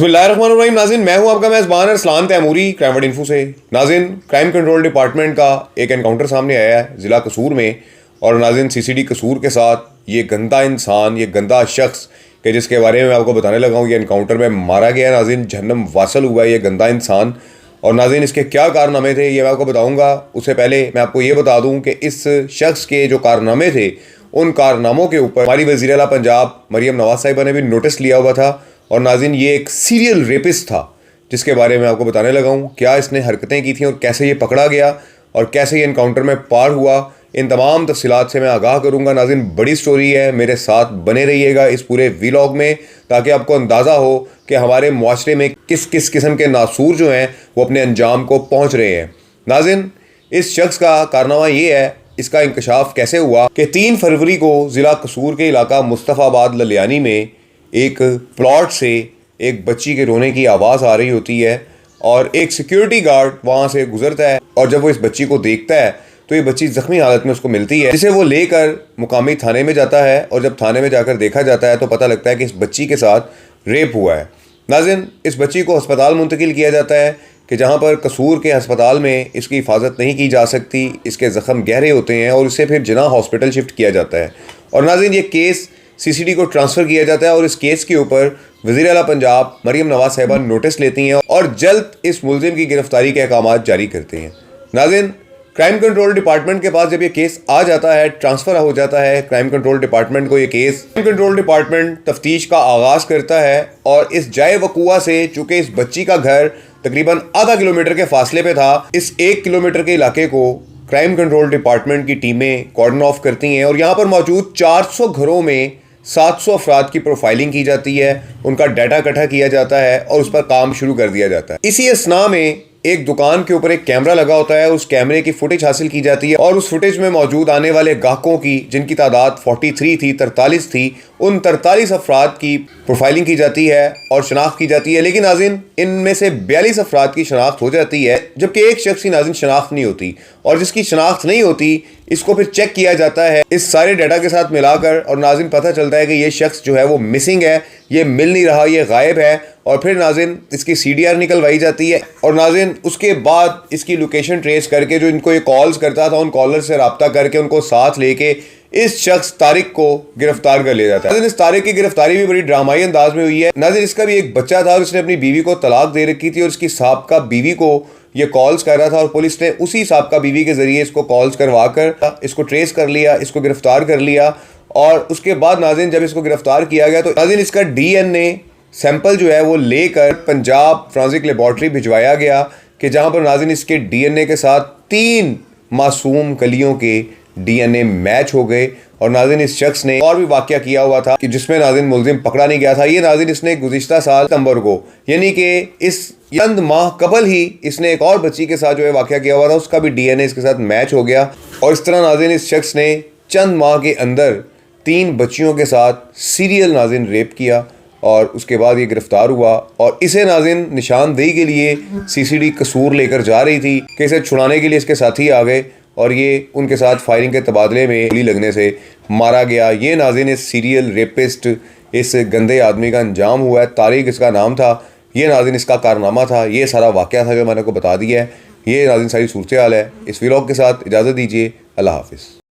बिस्मिल्लाहिर्रहमानिर्रहीम। नाज़रीन, मैं हूं आपका मेज़बान Arsalan Taimuri crime word info से। नाज़रीन, क्राइम कंट्रोल डिपार्टमेंट का एक एनकाउंटर सामने आया है ज़िला कसूर में। और नाज़रीन, सीसीडी कसूर के साथ ये गंदा इंसान, ये गंदा शख्स के जिसके बारे में आपको बताने लगा हूँ, ये एनकाउंटर में मारा गया। नाज़रीन, जहन्नम वासल हुआ है ये गंदा इंसान। और नाज़रीन, इसके क्या कारनामे थे ये मैं आपको बताऊँगा। उससे पहले मैं आपको ये बता दूँ कि इस शख्स के जो कारनामे थे, उन कारनामों के ऊपर हमारी वज़ीर आला पंजाब मरीम नवाज़ साहिबा ने भी नोटिस लिया हुआ था। और नाज़रीन, ये एक सीरियल रेपिस्ट था जिसके बारे में आपको बताने लगा हूँ। क्या इसने हरकतें की थी और कैसे ये पकड़ा गया और कैसे ये एनकाउंटर में पार हुआ, इन तमाम तफसीलात से मैं आगाह करूँगा। नाज़रीन, बड़ी स्टोरी है, मेरे साथ बने रहिएगा इस पूरे व्लॉग में ताकि आपको अंदाज़ा हो कि हमारे मुआशरे में किस किस किस्म के नासूर जो हैं वो अपने अंजाम को पहुँच रहे हैं। नाज़रीन, इस शख्स का कारनामा ये है, इसका इंकशाफ कैसे हुआ कि 3 फरवरी को ज़िला कसूर के इलाका मुस्तफ़ाबाद ललियानी में एक प्लॉट से एक बच्ची के रोने की आवाज़ आ रही होती है और एक सिक्योरिटी गार्ड वहाँ से गुजरता है। और जब वो इस बच्ची को देखता है तो ये बच्ची ज़ख्मी हालत में उसको मिलती है, जिसे वो लेकर मुकामी थाने में जाता है। और जब थाने में जाकर देखा जाता है तो पता लगता है कि इस बच्ची के साथ रेप हुआ है। नाज़रीन, इस बच्ची को अस्पताल मुंतकिल किया जाता है कि जहाँ पर कसूर के अस्पताल में इसकी हिफाजत नहीं की जा सकती, इसके ज़ख्म गहरे होते हैं और इसे फिर जिना हॉस्पिटल शिफ्ट किया जाता है। और नाज़रीन, ये केस सीसीडी को ट्रांसफ़र किया जाता है और इस केस के ऊपर वज़ीर आला पंजाब मरीम नवाज़ साहिबा नोटिस लेती हैं और जल्द इस मुलजिम की गिरफ्तारी के अहकाम जारी करते हैं। नाज़रीन, क्राइम कंट्रोल डिपार्टमेंट के पास जब ये केस आ जाता है, ट्रांसफ़र हो जाता है क्राइम कंट्रोल डिपार्टमेंट को, ये केस क्राइम कंट्रोल डिपार्टमेंट तफ्तीश का आगाज़ करता है। और इस जाए वक़ुआ से, चूँकि इस बच्ची का घर तकरीबन आधा किलोमीटर के फासले पे था, इस 1 किलोमीटर के इलाके को क्राइम कंट्रोल डिपार्टमेंट की टीमें कॉर्डन ऑफ करती हैं और यहाँ पर मौजूद 400 घरों में 700 अफराद की प्रोफाइलिंग की जाती है, उनका डाटा इकट्ठा किया जाता है और उस पर काम शुरू कर दिया जाता है। इसी असना में एक दुकान के ऊपर एक कैमरा लगा होता है, उस कैमरे की फुटेज हासिल की जाती है और उस फुटेज में मौजूद आने वाले गाहकों की, जिनकी तादाद 43 थी, 43 थी, उन 43 अफराद की प्रोफाइलिंग की जाती है और शनाख्त की जाती है। लेकिन नाज़रीन, इनमें से 42 अफराद की शनाख्त हो जाती है, जबकि एक शख्स की नाज़रीन शनाख्त नहीं होती। और जिसकी शनाख्त नहीं होती, इसको फिर चेक किया जाता है इस सारे डाटा के साथ मिलाकर और नाज़रीन पता चलता है कि ये शख्स जो है वो मिसिंग है, ये मिल नहीं रहा, ये गायब है। और फिर नाज़रीन इसकी CDR निकलवाई जाती है और नाज़रीन उसके बाद इसकी लोकेशन ट्रेस करके जो इनको ये कॉल्स करता था, उन कॉलर से रब्ता करके उनको साथ लेके इस शख्स तारिक को गिरफ्तार कर लिया जाता है। नाज़रीन, इस तारिक की गिरफ्तारी भी बड़ी ड्रामाई अंदाज में हुई है। नाज़रीन, इसका भी एक बच्चा था और उसने अपनी बीवी को तलाक दे रखी थी और इसकी साबका बीवी को ये कॉल्स कर रहा था और पुलिस ने उसी साबका बीवी के ज़रिए इसको कॉल्स करवा कर इसको ट्रेस कर लिया, इसको गिरफ्तार कर लिया। और उसके बाद नाज़रीन जब इसको गिरफ्तार किया गया तो नाज़रीन इसका DNA सैंपल जो है वो लेकर पंजाब फॉरेंसिक लेबॉर्ट्री भिजवाया गया कि जहाँ पर नाज़रीन इसके DNA के साथ 3 मासूम कलियों के DNA मैच हो गए। और नाज़रीन इस शख्स ने और भी वाक़या किया हुआ था कि जिसमें नाज़रीन मुलजिम पकड़ा नहीं गया था। ये नाज़रीन इसने गुज़िश्ता साल सितंबर को, यानी कि इस चंद माह कबल ही इसने एक और बच्ची के साथ जो है वाक़या किया हुआ था, उसका भी DNA इसके साथ मैच हो गया। और इस तरह नाज़रीन इस शख्स ने चंद माह के अंदर 3 बच्चियों के साथ सीरियल नाज़रीन रेप किया और उसके बाद ये गिरफ्तार हुआ। और इसे नाज़रीन निशानदेही के लिए CCD कसूर लेकर जा रही थी कि इसे छुड़ाने के लिए इसके साथी आ गए और ये उनके साथ फायरिंग के तबादले में गोली लगने से मारा गया। ये नाज़रीन इस सीरियल रेपिस्ट, इस गंदे आदमी का अंजाम हुआ है। तारिक इसका नाम था, ये नाज़रीन इसका कारनामा था, ये सारा वाक़या था जो मैंने को बता दिया है। ये नाज़रीन सारी सूरत हाल है। इस व्लॉग के साथ इजाज़त दीजिए। अल्लाह हाफ़िज़।